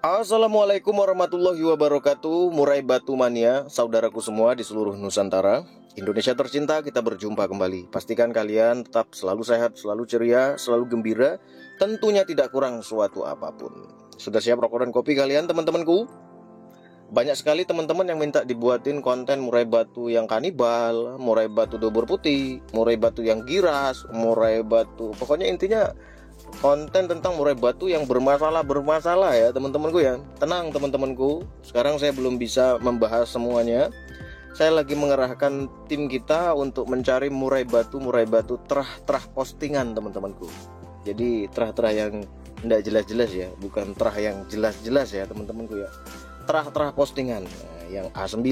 Assalamualaikum warahmatullahi wabarakatuh. Murai Batu Mania, saudaraku semua di seluruh Nusantara, Indonesia tercinta, kita berjumpa kembali. Pastikan kalian tetap selalu sehat, selalu ceria, selalu gembira, tentunya tidak kurang suatu apapun. Sudah siap rokok dan kopi kalian, teman-temanku? Banyak sekali teman-teman yang minta dibuatin konten murai batu yang kanibal, murai batu dubur putih, murai batu yang giras, murai batu, pokoknya intinya konten tentang murai batu yang bermasalah ya teman-temanku ya. Tenang teman-temanku, sekarang saya belum bisa membahas semuanya. Saya lagi mengerahkan tim kita untuk mencari murai batu terah-terah postingan teman-temanku. Jadi terah-terah yang tidak jelas-jelas ya, bukan terah yang jelas-jelas ya teman-temanku ya. Terah-terah postingan, yang A9,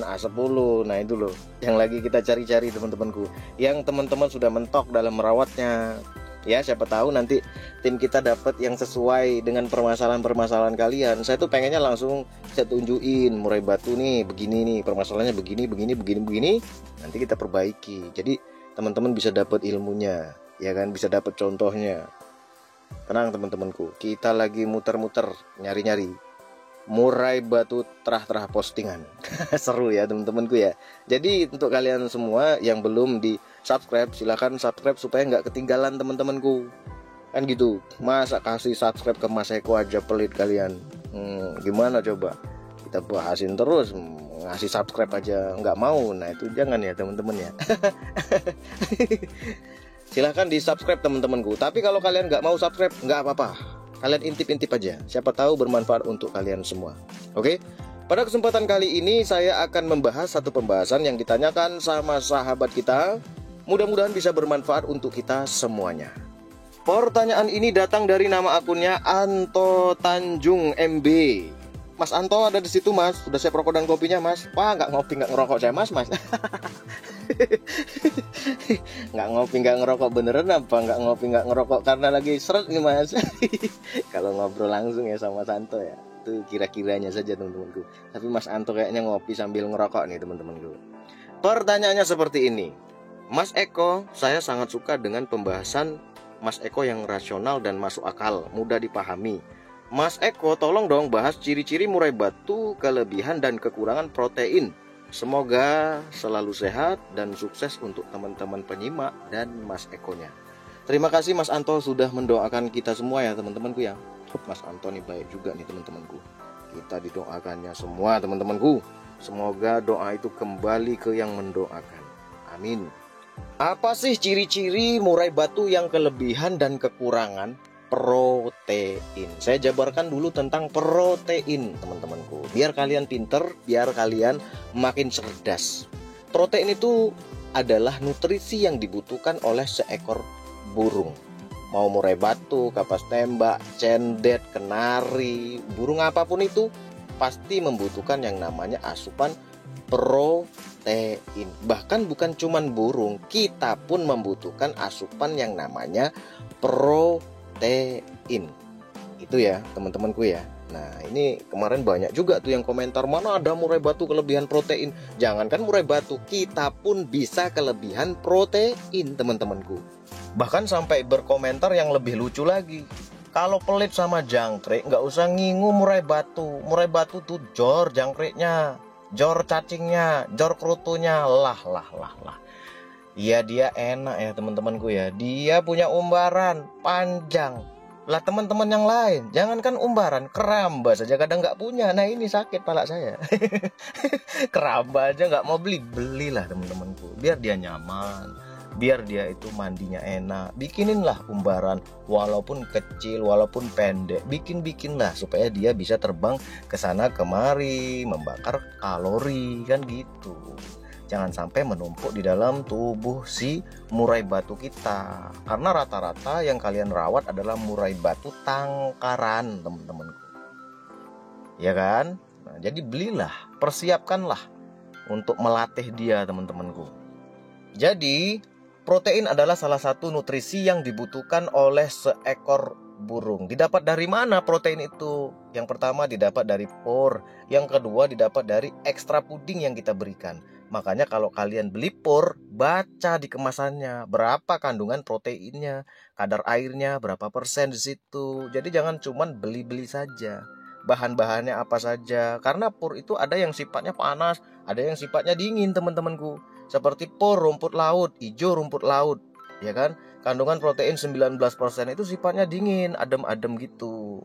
A10, nah itu loh yang lagi kita cari-cari teman-temanku. Yang teman-teman sudah mentok dalam merawatnya. Ya, siapa tahu nanti tim kita dapat yang sesuai dengan permasalahan-permasalahan kalian. Saya tuh pengennya langsung saya tunjukin murai batu nih, begini nih, permasalahannya begini. Nanti kita perbaiki. Jadi teman-teman bisa dapat ilmunya, ya kan, bisa dapat contohnya. Tenang teman-temanku, kita lagi muter-muter nyari-nyari murai batu terah-terah postingan. Seru ya teman-temanku ya. Jadi untuk kalian semua yang belum di subscribe, silahkan subscribe supaya nggak ketinggalan teman-temanku. Kan gitu. Masa kasih subscribe ke Mas Eko aja pelit kalian. Gimana coba? Kita bahasin terus, ngasih subscribe aja nggak mau. Nah itu jangan ya teman-teman ya. Silahkan di subscribe teman-temanku. Tapi kalau kalian nggak mau subscribe, nggak apa-apa. Kalian intip-intip aja, siapa tahu bermanfaat untuk kalian semua. Oke? Pada kesempatan kali ini saya akan membahas satu pembahasan yang ditanyakan sama sahabat kita. Mudah-mudahan bisa bermanfaat untuk kita semuanya. Pertanyaan ini datang dari nama akunnya Anto Tanjung MB. Mas Anto ada di situ Mas, sudah siap rokok dan kopinya Mas? Wah nggak ngopi nggak ngerokok saya Mas. Nggak ngopi nggak ngerokok beneran apa nggak ngopi nggak ngerokok karena lagi seret nih Mas. Kalau ngobrol langsung ya sama Santo ya, itu kira-kiranya saja teman-temanku. Tapi Mas Anto kayaknya ngopi sambil ngerokok nih teman-temanku. Pertanyaannya seperti ini, Mas Eko, saya sangat suka dengan pembahasan Mas Eko yang rasional dan masuk akal, mudah dipahami. Mas Eko, tolong dong bahas ciri-ciri murai batu, kelebihan dan kekurangan protein. Semoga selalu sehat dan sukses untuk teman-teman penyimak dan Mas Ekonya. Terima kasih Mas Anto sudah mendoakan kita semua ya teman-temanku ya. Mas Anto nih baik juga nih teman-temanku. Kita didoakannya semua teman-temanku. Semoga doa itu kembali ke yang mendoakan. Amin. Apa sih ciri-ciri murai batu yang kelebihan dan kekurangan? Protein. Saya jabarkan dulu tentang protein teman-temanku, biar kalian pinter, biar kalian makin cerdas. Protein itu adalah nutrisi yang dibutuhkan oleh seekor burung. Mau murai batu, kapas tembak, cendet, kenari, burung apapun itu pasti membutuhkan yang namanya asupan protein. Bahkan bukan cuman burung, kita pun membutuhkan asupan yang namanya protein. Itu ya teman-temanku ya. Nah ini kemarin banyak juga tuh yang komentar, mana ada murai batu kelebihan protein. Jangankan murai batu, kita pun bisa kelebihan protein teman-temanku. Bahkan sampai berkomentar yang lebih lucu lagi, kalau pelit sama jangkrik nggak usah ngingu murai batu. Murai batu tuh jor jangkriknya, jor cacingnya, jor kerutunya. Lah. Iya dia enak ya teman-temanku ya. Dia punya umbaran panjang. Lah teman-teman yang lain, jangankan umbaran, keramba saja kadang nggak punya. Nah ini sakit pala saya. Keramba aja nggak mau belilah teman-temanku. Biar dia nyaman, biar dia itu mandinya enak. Bikininlah umbaran, walaupun kecil, walaupun pendek. Bikinlah supaya dia bisa terbang ke sana kemari, membakar kalori kan gitu. Jangan sampai menumpuk di dalam tubuh si murai batu kita. Karena rata-rata yang kalian rawat adalah murai batu tangkaran teman-temanku. Ya kan? Nah, jadi belilah, persiapkanlah untuk melatih dia teman-temanku. Jadi protein adalah salah satu nutrisi yang dibutuhkan oleh seekor burung. Didapat dari mana protein itu? Yang pertama didapat dari por, yang kedua didapat dari ekstra puding yang kita berikan. Makanya kalau kalian beli por, baca di kemasannya berapa kandungan proteinnya, kadar airnya berapa persen di situ. Jadi jangan cuman beli-beli saja. bahan-bahannya apa saja. Karena pur itu ada yang sifatnya panas, ada yang sifatnya dingin teman-temanku. Seperti pur rumput laut, hijau rumput laut, ya kan? Kandungan protein 19% itu sifatnya dingin, adem-adem gitu.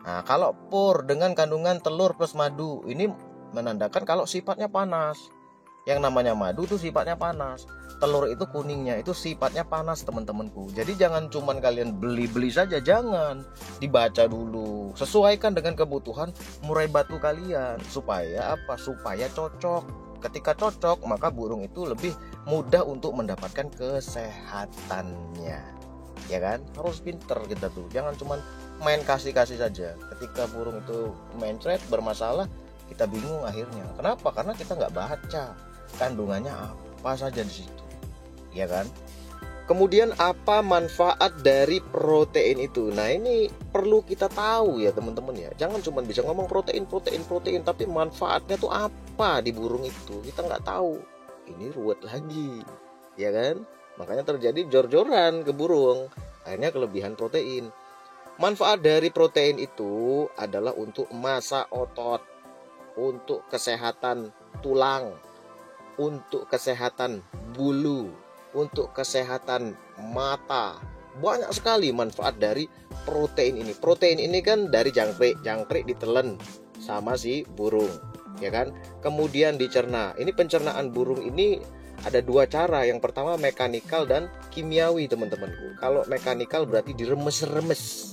Nah, kalau pur dengan kandungan telur plus madu, ini menandakan kalau sifatnya panas. Yang namanya madu tuh sifatnya panas. Telur itu kuningnya itu sifatnya panas teman-temanku. Jadi jangan cuman kalian beli-beli saja, jangan. Dibaca dulu, sesuaikan dengan kebutuhan murai batu kalian. Supaya apa? Supaya cocok. Ketika cocok, maka burung itu lebih mudah untuk mendapatkan kesehatannya. Ya kan? Harus pinter kita tuh. Jangan cuman main kasih-kasih saja. Ketika burung itu mencret bermasalah, kita bingung akhirnya. Kenapa? Karena kita nggak baca kandungannya apa saja di situ, ya kan? Kemudian apa manfaat dari protein itu? Nah, ini perlu kita tahu ya teman-teman ya. Jangan cuma bisa ngomong protein, tapi manfaatnya tuh apa di burung itu? Kita nggak tahu. Ini ruwet lagi, ya kan? Makanya terjadi jor-joran ke burung. Akhirnya kelebihan protein. Manfaat dari protein itu adalah untuk massa otot, untuk kesehatan tulang, untuk kesehatan bulu, untuk kesehatan mata. Banyak sekali manfaat dari protein ini. Protein ini kan dari jangkrik ditelen sama si burung, ya kan? Kemudian dicerna. Ini pencernaan burung ini ada dua cara. Yang pertama mekanikal dan kimiawi, teman-temanku. Kalau mekanikal berarti diremes-remes.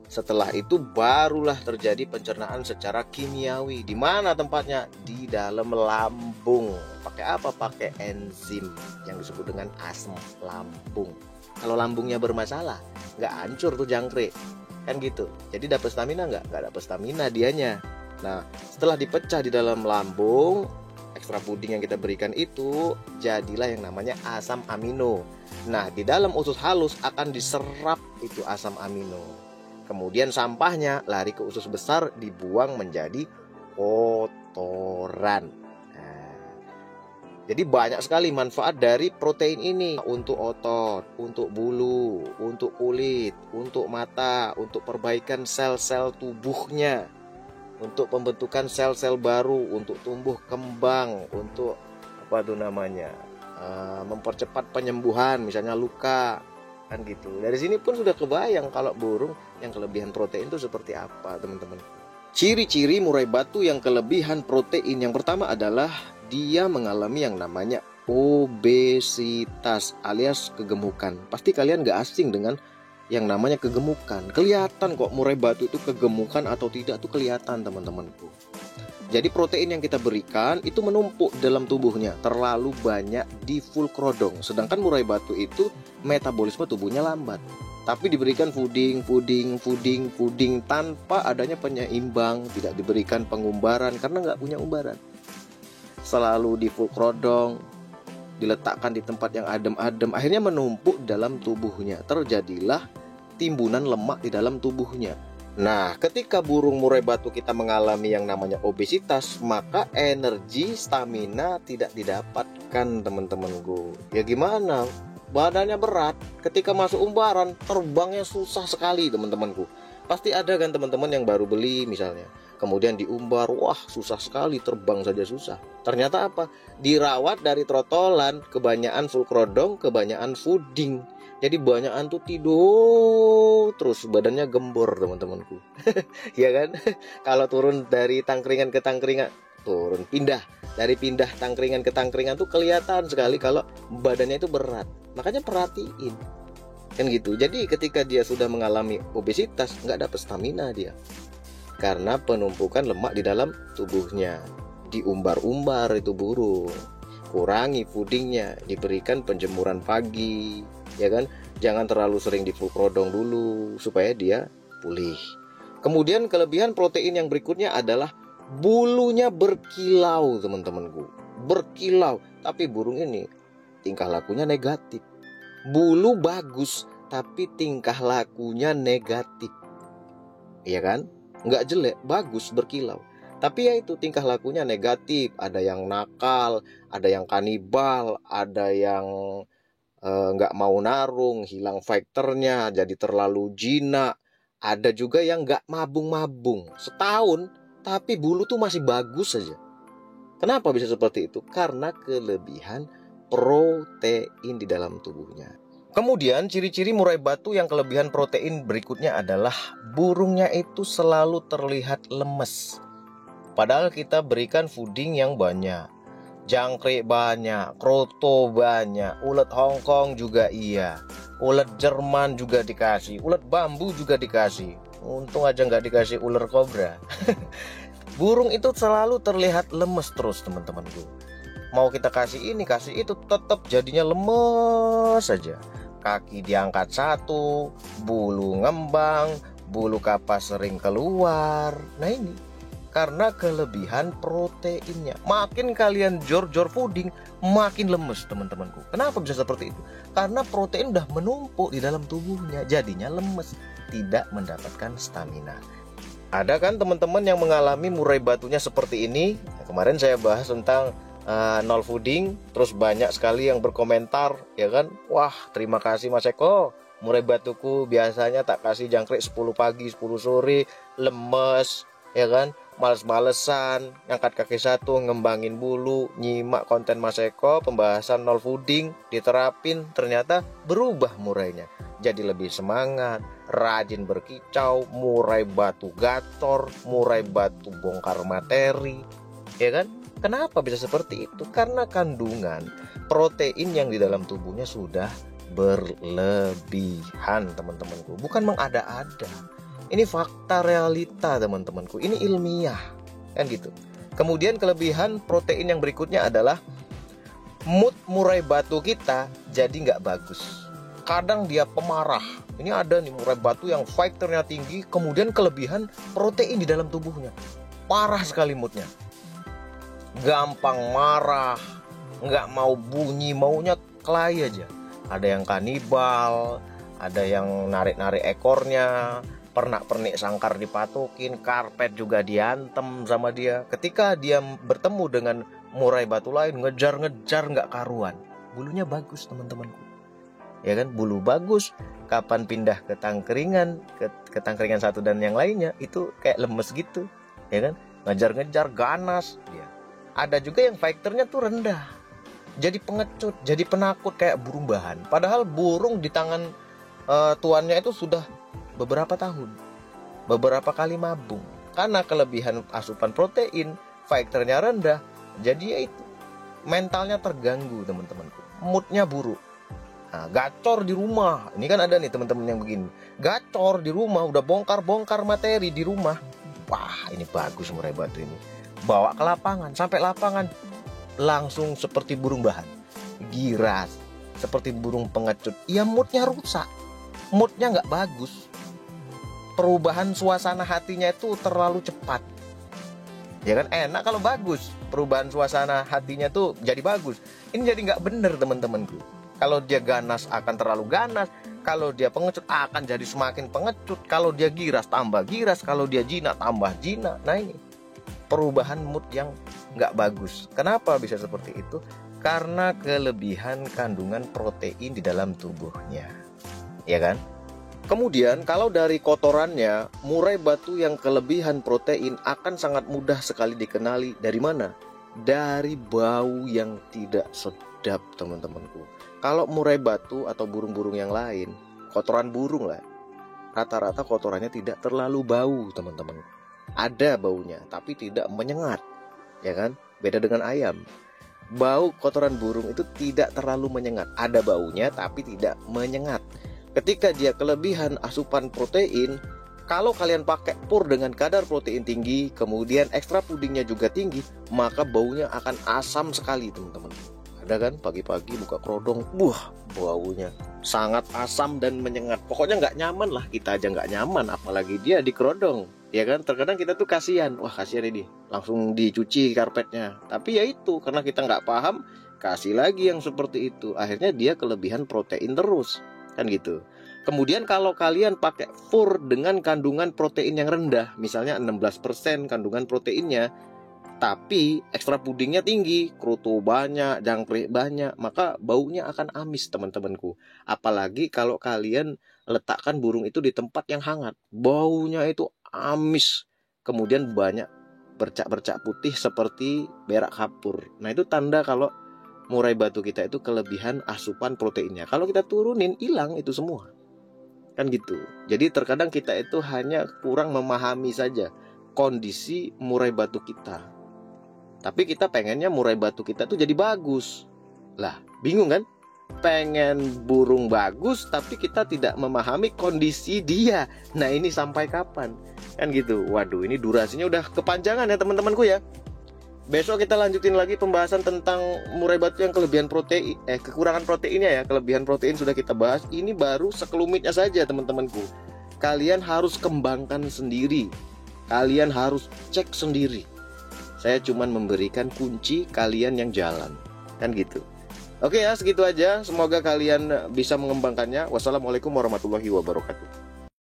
Setelah itu barulah terjadi pencernaan secara kimiawi. Di mana tempatnya? Di dalam lambung. Pakai apa? Pakai enzim yang disebut dengan asam lambung. Kalau lambungnya bermasalah, nggak hancur tuh jangkrik, kan gitu. Jadi dapat stamina nggak dapat stamina dianya. Nah, setelah dipecah di dalam lambung, ekstra puding yang kita berikan itu jadilah yang namanya asam amino. Nah, di dalam usus halus akan diserap itu asam amino. Kemudian sampahnya lari ke usus besar, dibuang menjadi kotoran. Nah, jadi banyak sekali manfaat dari protein ini. Untuk otot, untuk bulu, untuk kulit, untuk mata, untuk perbaikan sel-sel tubuhnya, untuk pembentukan sel-sel baru, untuk tumbuh kembang, untuk apa tuh namanya, mempercepat penyembuhan, misalnya luka, kan gitu. Dari sini pun sudah kebayang kalau burung yang kelebihan protein itu seperti apa, teman-teman. Ciri-ciri murai batu yang kelebihan protein yang pertama adalah dia mengalami yang namanya obesitas alias kegemukan. Pasti kalian gak asing dengan yang namanya kegemukan. Kelihatan kok murai batu itu kegemukan atau tidak tuh kelihatan, teman-temanku. Jadi protein yang kita berikan itu menumpuk dalam tubuhnya, terlalu banyak di fulcrodong. Sedangkan murai batu itu metabolisme tubuhnya lambat. Tapi diberikan fooding tanpa adanya penyeimbang, tidak diberikan pengumbaran karena nggak punya umbaran. Selalu di fulcrodong, diletakkan di tempat yang adem-adem, akhirnya menumpuk dalam tubuhnya. Terjadilah timbunan lemak di dalam tubuhnya. Nah, ketika burung murai batu kita mengalami yang namanya obesitas, maka energi, stamina tidak didapatkan, teman-temanku. Ya gimana? Badannya berat, ketika masuk umbaran, terbangnya susah sekali, teman-temanku. Pasti ada kan teman-teman yang baru beli misalnya, kemudian diumbar, wah susah sekali, terbang saja susah. Ternyata apa? Dirawat dari trotolan, kebanyakan fulcrodong, kebanyakan fooding. Jadi banyakan tuh tidur terus, badannya gembor, teman-temanku. Ya kan? Kalau turun dari tangkringan ke tangkringan, dari pindah tangkringan ke tangkringan tuh kelihatan sekali kalau badannya itu berat. Makanya perhatiin, kan gitu. Jadi ketika dia sudah mengalami obesitas, nggak dapat stamina dia, karena penumpukan lemak di dalam tubuhnya. Diumbar-umbar itu burung, kurangi foodingnya, diberikan penjemuran pagi, ya kan? Jangan terlalu sering di fulcrodong dulu supaya dia pulih. Kemudian kelebihan protein yang berikutnya adalah bulunya berkilau, teman-temanku. Berkilau, tapi burung ini tingkah lakunya negatif. Bulu bagus, tapi tingkah lakunya negatif, iya kan? Nggak jelek, bagus, berkilau. Tapi ya itu tingkah lakunya negatif. Ada yang nakal, ada yang kanibal, ada yang nggak mau narung, hilang fighternya, jadi terlalu jinak, Ada juga yang nggak mabung-mabung setahun, tapi bulu tuh masih bagus saja. Kenapa bisa seperti itu? Karena kelebihan protein di dalam tubuhnya. Kemudian ciri-ciri murai batu yang kelebihan protein berikutnya adalah burungnya itu selalu terlihat lemes. Padahal kita berikan fooding yang banyak. Jangkrik banyak, kroto banyak, ulet Hongkong juga iya. Ulet Jerman juga dikasih, ulet bambu juga dikasih. Untung aja nggak dikasih ular kobra. Burung itu selalu terlihat lemes terus teman-temanku. Mau kita kasih ini, kasih itu, tetap jadinya lemes saja. Kaki diangkat satu, bulu ngembang, bulu kapas sering keluar. Nah ini karena kelebihan proteinnya. Makin kalian jor-jor fooding, makin lemes teman-temanku. Kenapa bisa seperti itu? Karena protein udah menumpuk di dalam tubuhnya, jadinya lemes, tidak mendapatkan stamina. Ada kan teman-teman yang mengalami murai batunya seperti ini? Kemarin saya bahas tentang nol fooding, terus banyak sekali yang berkomentar, ya kan? Wah, terima kasih Mas Eko. Murai batuku biasanya tak kasih jangkrik 10 pagi, 10 sore, lemes, ya kan? Males-malesan, ngangkat kaki satu, ngembangin bulu, nyimak konten Mas Eko, pembahasan nol fooding, diterapin, ternyata berubah murainya. Jadi lebih semangat, rajin berkicau, murai batu gacor, murai batu bongkar materi, ya kan? Kenapa bisa seperti itu? Karena kandungan protein yang di dalam tubuhnya sudah berlebihan, teman-temanku. Bukan mengada-ada. Ini fakta realita, teman-temanku. Ini ilmiah, kan gitu. Kemudian kelebihan protein yang berikutnya adalah mood murai batu kita jadi nggak bagus. Kadang dia pemarah. Ini ada nih murai batu yang fighternya tinggi, kemudian kelebihan protein di dalam tubuhnya. Parah sekali moodnya. Gampang marah, nggak mau bunyi, maunya kelahi aja. Ada yang kanibal, ada yang narik-narik ekornya, pernak-pernik sangkar dipatukin, karpet juga diantem sama dia. Ketika dia bertemu dengan murai batu lain, ngejar-ngejar nggak karuan. Bulunya bagus teman-temanku. Ya kan, bulu bagus. Kapan pindah ke tangkringan, ke tangkringan satu dan yang lainnya, itu kayak lemes gitu, ya kan, ngejar-ngejar, ganas dia. Ada juga yang fighternya tuh rendah, jadi pengecut, jadi penakut kayak burung bahan. Padahal burung di tangan tuannya itu sudah beberapa tahun, beberapa kali mabung. Karena kelebihan asupan protein, fighternya rendah, jadi ya itu, mentalnya terganggu teman-temanku, moodnya buruk. Nah, gacor di rumah. Ini kan ada nih teman-teman yang begini. Gacor di rumah, udah bongkar-bongkar materi di rumah. Wah, ini bagus murai batu ini. Bawa ke lapangan, sampai lapangan langsung seperti burung bahan. Giras, seperti burung pengecut. Ya moodnya rusak. Moodnya nggak bagus. Perubahan suasana hatinya itu terlalu cepat. Ya kan, enak kalau bagus. Perubahan suasana hatinya tuh jadi bagus. Ini jadi nggak bener teman-temanku. Kalau dia ganas akan terlalu ganas, kalau dia pengecut akan jadi semakin pengecut, kalau dia giras tambah giras, kalau dia jinak tambah jinak. Nah ini perubahan mood yang nggak bagus. Kenapa bisa seperti itu? Karena kelebihan kandungan protein di dalam tubuhnya, ya kan? Kemudian kalau dari kotorannya, murai batu yang kelebihan protein akan sangat mudah sekali dikenali. Dari mana? Dari bau yang tidak sedap teman-temanku. Kalau murai batu atau burung-burung yang lain, kotoran burung lah, rata-rata kotorannya tidak terlalu bau teman-teman. Ada baunya tapi tidak menyengat, ya kan? Beda dengan ayam. Bau kotoran burung itu tidak terlalu menyengat. Ada baunya tapi tidak menyengat. Ketika dia kelebihan asupan protein, kalau kalian pakai pur dengan kadar protein tinggi, kemudian ekstra pudingnya juga tinggi, maka baunya akan asam sekali teman-teman. Ada kan pagi-pagi buka kerodong, baunya sangat asam dan menyengat. Pokoknya nggak nyaman lah, kita aja nggak nyaman, apalagi dia di kerodong, ya kan? Terkadang kita tuh kasihan, wah kasihan ini, langsung dicuci karpetnya. Tapi ya itu, karena kita nggak paham, kasih lagi yang seperti itu. Akhirnya dia kelebihan protein terus, kan gitu. Kemudian kalau kalian pakai fur dengan kandungan protein yang rendah, misalnya 16% kandungan proteinnya, tapi ekstra pudingnya tinggi, kroto banyak, jangkrik banyak, maka baunya akan amis teman-temanku. Apalagi kalau kalian letakkan burung itu di tempat yang hangat, baunya itu amis. Kemudian banyak bercak-bercak putih seperti berak kapur. Nah, itu tanda kalau murai batu kita itu kelebihan asupan proteinnya. Kalau kita turunin, hilang itu semua. Kan gitu. Jadi terkadang kita itu hanya kurang memahami saja kondisi murai batu kita. Tapi kita pengennya murai batu kita tuh jadi bagus. Lah, bingung kan? Pengen burung bagus tapi kita tidak memahami kondisi dia. Nah, ini sampai kapan? Kan gitu. Waduh, ini durasinya udah kepanjangan ya teman-temanku ya. Besok kita lanjutin lagi pembahasan tentang murai batu yang kelebihan protein, kekurangan proteinnya ya. Kelebihan protein sudah kita bahas. Ini baru sekelumitnya saja teman-temanku. Kalian harus kembangkan sendiri. Kalian harus cek sendiri. Saya cuma memberikan kunci, kalian yang jalan. Kan gitu. Oke ya, segitu aja. Semoga kalian bisa mengembangkannya. Wassalamualaikum warahmatullahi wabarakatuh.